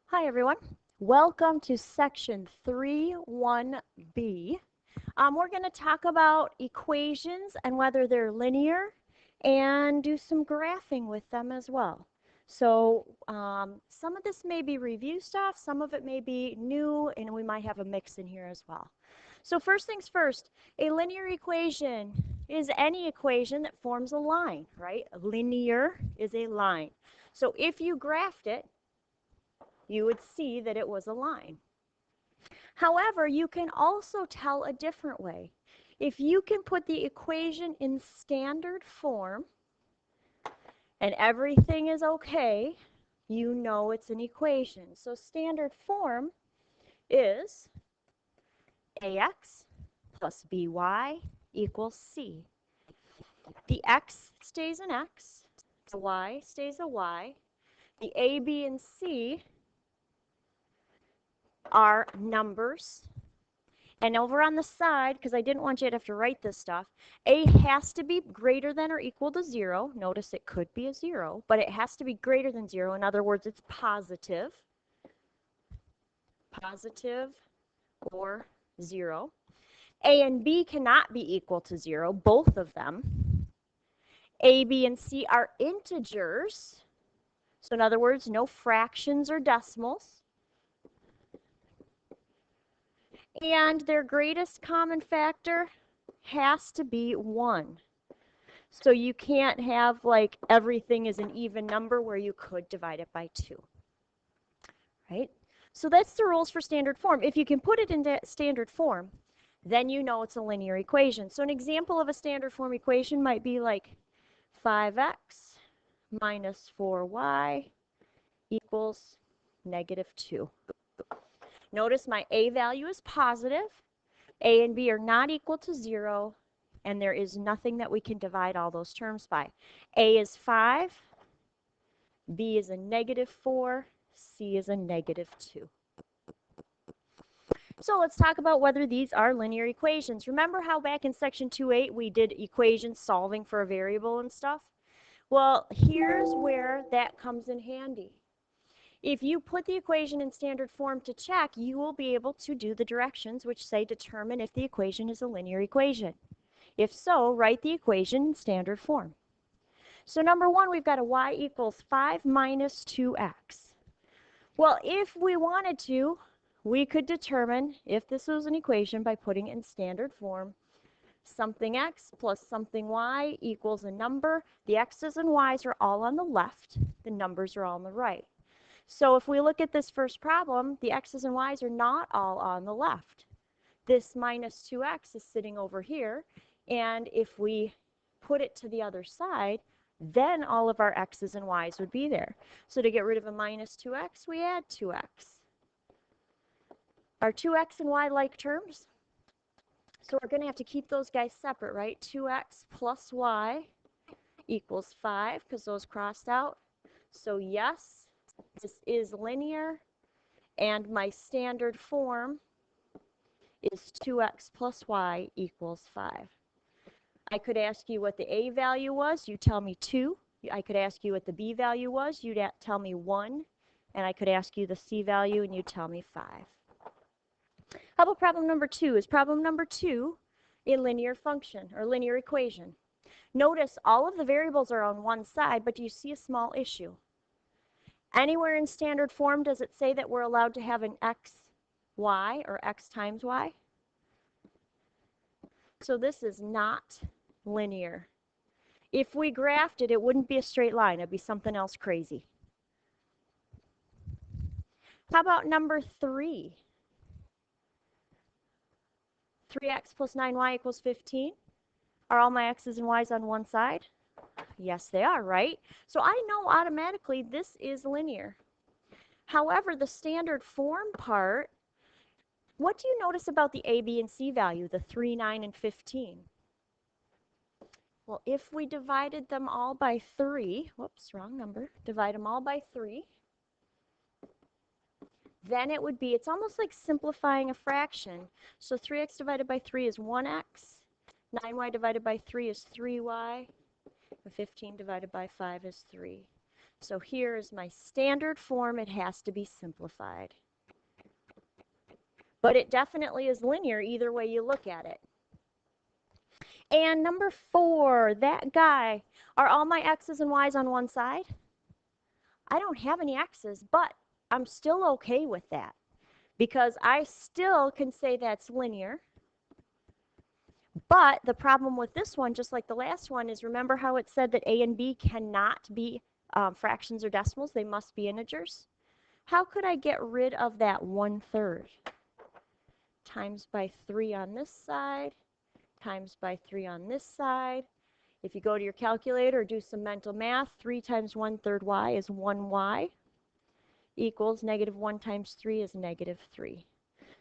Hi everyone. Welcome to section 3.1b. We're going to talk about equations and whether they're linear and do some graphing with them as well. So some of this may be review stuff, some of it may be new, and we might have a mix in here as well. So first things first, a linear equation is any equation that forms a line, right? Linear is a line. So if you graphed it, you would see that it was a line. However, you can also tell a different way. If you can put the equation in standard form and everything is okay, you know it's an equation. So standard form is ax plus by equals c. The x stays an x, the y stays a y. The a, b, and c are numbers. And over on the side, because I didn't want you to have to write this stuff, a has to be greater than or equal to 0. Notice it could be a 0, but it has to be greater than 0. In other words, it's positive or 0. A and b cannot be equal to 0, both of them. A, b, and c are integers. So in other words, no fractions or decimals. And their greatest common factor has to be 1. So you can't have like everything is an even number where you could divide it by 2. Right? So that's the rules for standard form. If you can put it into standard form, then you know it's a linear equation. So an example of a standard form equation might be like 5x minus 4y equals -2. Notice my a value is positive. A and b are not equal to 0, and there is nothing that we can divide all those terms by. A is 5, b is a -4, c is a -2. So let's talk about whether these are linear equations. Remember how back in section 2.8 we did equations solving for a variable and stuff? Well, here's where that comes in handy. If you put the equation in standard form to check, you will be able to do the directions which say determine if the equation is a linear equation. If so, write the equation in standard form. So number 1, we've got a y equals 5 minus 2x. Well, if we wanted to, we could determine if this was an equation by putting it in standard form. Something x plus something y equals a number. The x's and y's are all on the left. The numbers are all on the right. So if we look at this first problem, the x's and y's are not all on the left. This minus 2x is sitting over here, and if we put it to the other side, then all of our x's and y's would be there. So to get rid of a minus 2x, we add 2x. Are 2x and y like terms? So we're going to have to keep those guys separate, right? 2x plus y equals 5, because those crossed out. So yes, this is linear, and my standard form is 2x plus y equals 5. I could ask you what the a value was, you tell me 2. I could ask you what the b value was, you'd tell me 1. And I could ask you the c value, and you'd tell me 5. How about problem number 2? Is problem number 2 a linear function or linear equation? Notice all of the variables are on one side, but do you see a small issue? Anywhere in standard form does it say that we're allowed to have an x, y, or x times y? So this is not linear. If we graphed it, it wouldn't be a straight line. It'd be something else crazy. How about number 3? 3x plus 9y equals 15. Are all my x's and y's on one side? Yes, they are, right? So I know automatically this is linear. However, the standard form part, what do you notice about the a, b, and c value, the 3, 9, and 15? Well, if we divided them all by 3, whoops, wrong number, divide them all by 3, then it would be, it's almost like simplifying a fraction. So 3x divided by 3 is 1x, 9y divided by 3 is 3y, and 15 divided by 5 is 3. So here is my standard form. It has to be simplified. But it definitely is linear either way you look at it. And number 4, that guy. Are all my x's and y's on one side? I don't have any x's, but I'm still okay with that because I still can say that's linear. But the problem with this one, just like the last one, is remember how it said that a and b cannot be fractions or decimals? They must be integers. How could I get rid of that 1/3? Times by 3 on this side, times by 3 on this side. If you go to your calculator or do some mental math, 3 times 1/3 y is 1y equals negative 1 times 3 is negative 3.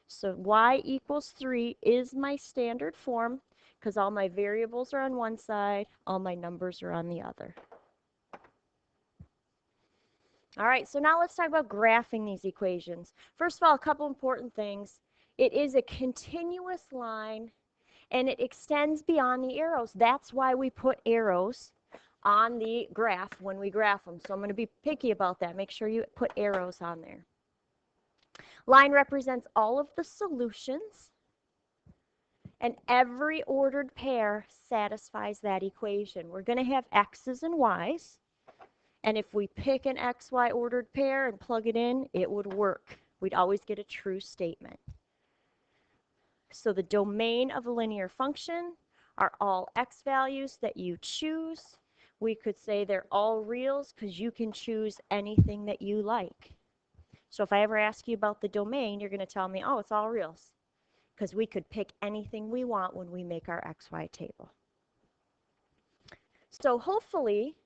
So y equals 3 is my standard form because all my variables are on one side, all my numbers are on the other. All right, so now let's talk about graphing these equations. First of all, a couple important things. It is a continuous line and it extends beyond the arrows. That's why we put arrows on the graph when we graph them. So I'm going to be picky about that. Make sure you put arrows on there. Line represents all of the solutions, and every ordered pair satisfies that equation. We're going to have x's and y's, and if we pick an xy ordered pair and plug it in, it would work. We'd always get a true statement. So the domain of a linear function are all x values that you choose. We could say they're all reals because you can choose anything that you like. So if I ever ask you about the domain, you're going to tell me, oh, it's all reals, because we could pick anything we want when we make our XY table. So hopefully,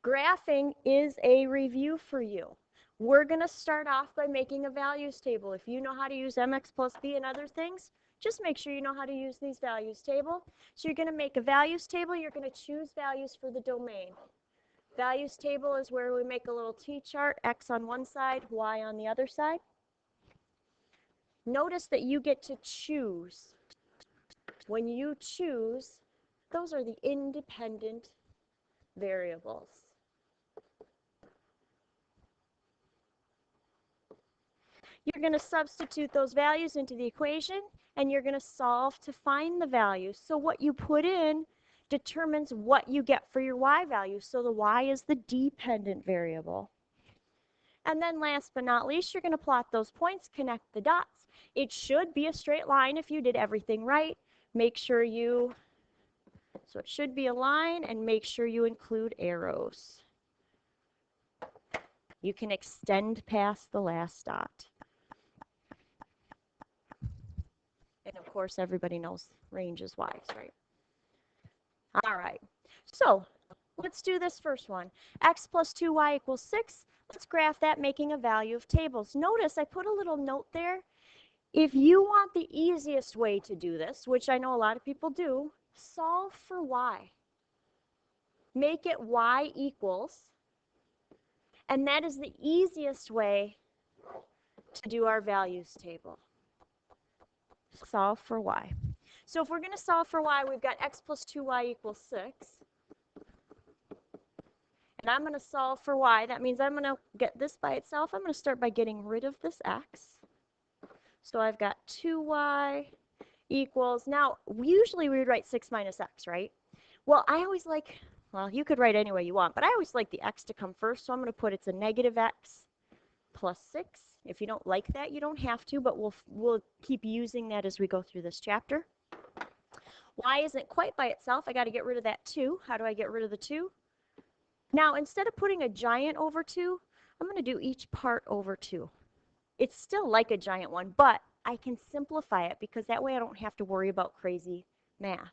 graphing is a review for you. We're going to start off by making a values table. If you know how to use mx plus b and other things, just make sure you know how to use these values table. So you're going to make a values table. You're going to choose values for the domain. Values table is where we make a little t-chart, x on one side, y on the other side. Notice that you get to choose. When you choose, those are the independent variables. You're going to substitute those values into the equation, and you're going to solve to find the values. So what you put in determines what you get for your y value. So the y is the dependent variable. And then last but not least, you're going to plot those points, connect the dots. It should be a straight line if you did everything right. Make sure you, so it should be a line, and make sure you include arrows. You can extend past the last dot. And of course, everybody knows range is y's, right? All right, so let's do this first one. X plus 2y equals 6. Let's graph that, making a value of tables. Notice I put a little note there. If you want the easiest way to do this, which I know a lot of people do, solve for y. Make it y equals, and that is the easiest way to do our values table. Solve for y. So if we're going to solve for y, we've got x plus 2y equals 6. And I'm going to solve for y. That means I'm going to get this by itself. I'm going to start by getting rid of this x. So I've got 2y equals, now usually we would write 6 minus x, right? Well, I always like, well, you could write any way you want, but I always like the x to come first. So I'm going to put it's a negative x plus 6. If you don't like that, you don't have to, but we'll keep using that as we go through this chapter. Y isn't quite by itself. I got to get rid of that 2. How do I get rid of the 2? Now, instead of putting a giant over 2, I'm going to do each part over 2. It's still like a giant one, but I can simplify it because that way I don't have to worry about crazy math.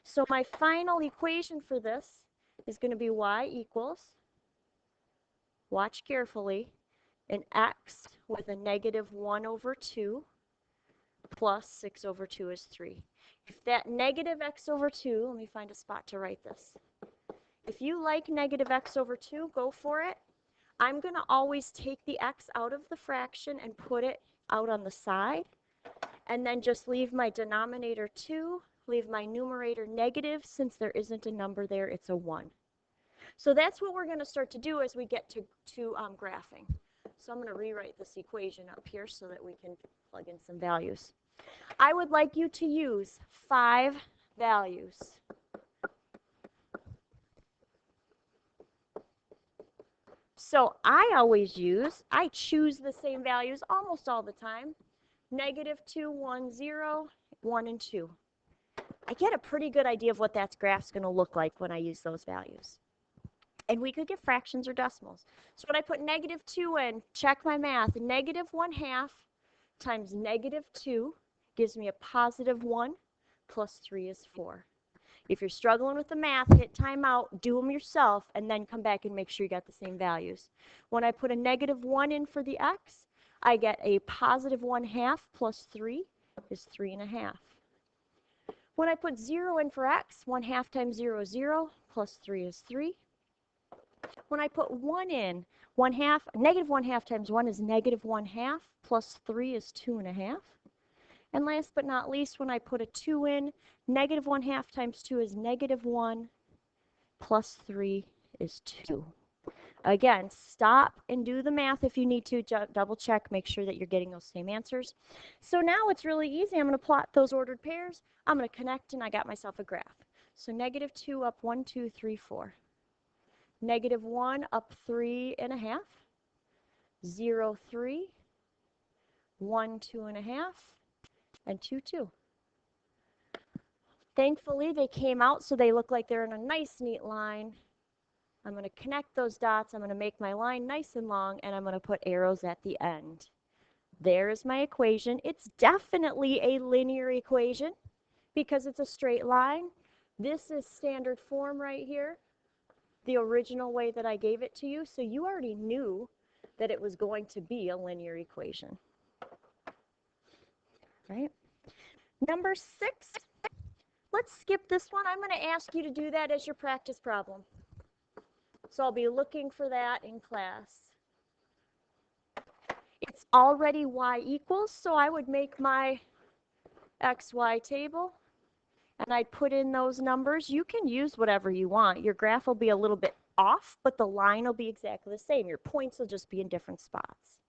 So my final equation for this is going to be y equals, watch carefully, an x with a negative 1 over 2 plus 6 over 2 is 3. If that negative x over 2, let me find a spot to write this. If you like negative x over 2, go for it. I'm going to always take the x out of the fraction and put it out on the side, and then just leave my denominator 2, leave my numerator negative. Since there isn't a number there, it's a 1. So that's what we're going to start to do as we get to graphing. So I'm going to rewrite this equation up here so that we can plug in some values. I would like you to use 5 values. So I choose the same values almost all the time. -2, 1, 0, 1, and 2. I get a pretty good idea of what that graph's going to look like when I use those values. And we could get fractions or decimals. So when I put -2 in, check my math. -1/2 times -2 gives me a +1 plus 3 is 4. If you're struggling with the math, hit timeout, do them yourself, and then come back and make sure you got the same values. When I put a -1 in for the x, I get a +1/2 plus 3 is 3.5. When I put 0 in for x, 1/2 times 0 is 0, plus 3 is 3. When I put 1 in, -1/2 times 1 is -1/2, plus 3 is 2.5. And last but not least, when I put a 2 in, -1/2 times 2 is -1, plus 3 is 2. Again, stop and do the math if you need to. Double check, make sure that you're getting those same answers. So now it's really easy. I'm going to plot those ordered pairs. I'm going to connect, and I got myself a graph. So -2 up 1, 2, 3, 4. -1 up 3.5. 0, 3. 1, 2.5. And 2, 2. Thankfully, they came out so they look like they're in a nice, neat line. I'm going to connect those dots. I'm going to make my line nice and long, and I'm going to put arrows at the end. There's my equation. It's definitely a linear equation because it's a straight line. This is standard form right here, the original way that I gave it to you. So you already knew that it was going to be a linear equation. Right? Number 6. Let's skip this one. I'm going to ask you to do that as your practice problem. So I'll be looking for that in class. It's already y equals, so I would make my xy table, and I'd put in those numbers. You can use whatever you want. Your graph will be a little bit off, but the line will be exactly the same. Your points will just be in different spots.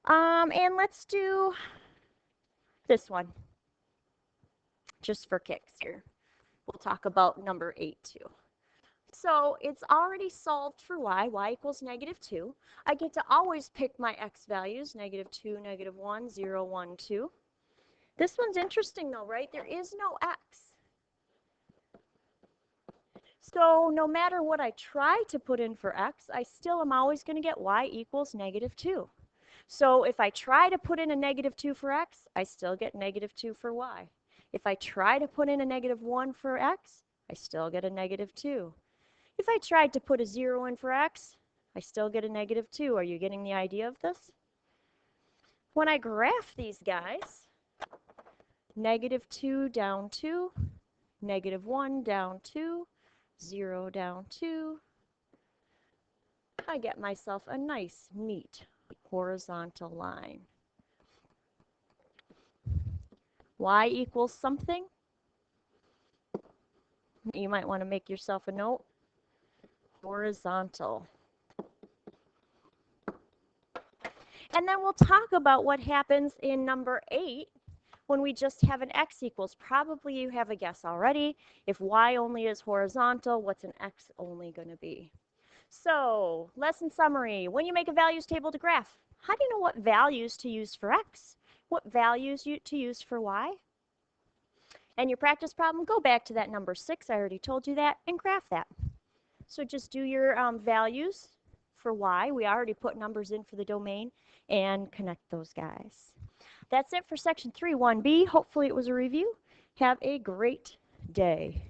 And let's do this one, just for kicks here. We'll talk about number 8 too. So it's already solved for y. Y equals -2. I get to always pick my x values, -2, -1, 0, 1, 2. This one's interesting though, right? There is no x. So no matter what I try to put in for x, I still am always going to get y equals -2. So if I try to put in a -2 for x, I still get -2 for y. If I try to put in a -1 for x, I still get a -2. If I tried to put a 0 in for x, I still get a -2. Are you getting the idea of this? When I graph these guys, -2 down 2, -1 down 2, 0 down 2, I get myself a nice, neat horizontal line. Y equals something. You might want to make yourself a note. Horizontal. And then we'll talk about what happens in number 8 when we just have an x equals. Probably you have a guess already. If y only is horizontal, what's an x only going to be? So, lesson summary. When you make a values table to graph, how do you know what values to use for x? What values to use for y? And your practice problem, go back to that number 6. I already told you that, and graph that. So just do your values for y. We already put numbers in for the domain, and connect those guys. That's it for section 3, 1B. Hopefully it was a review. Have a great day.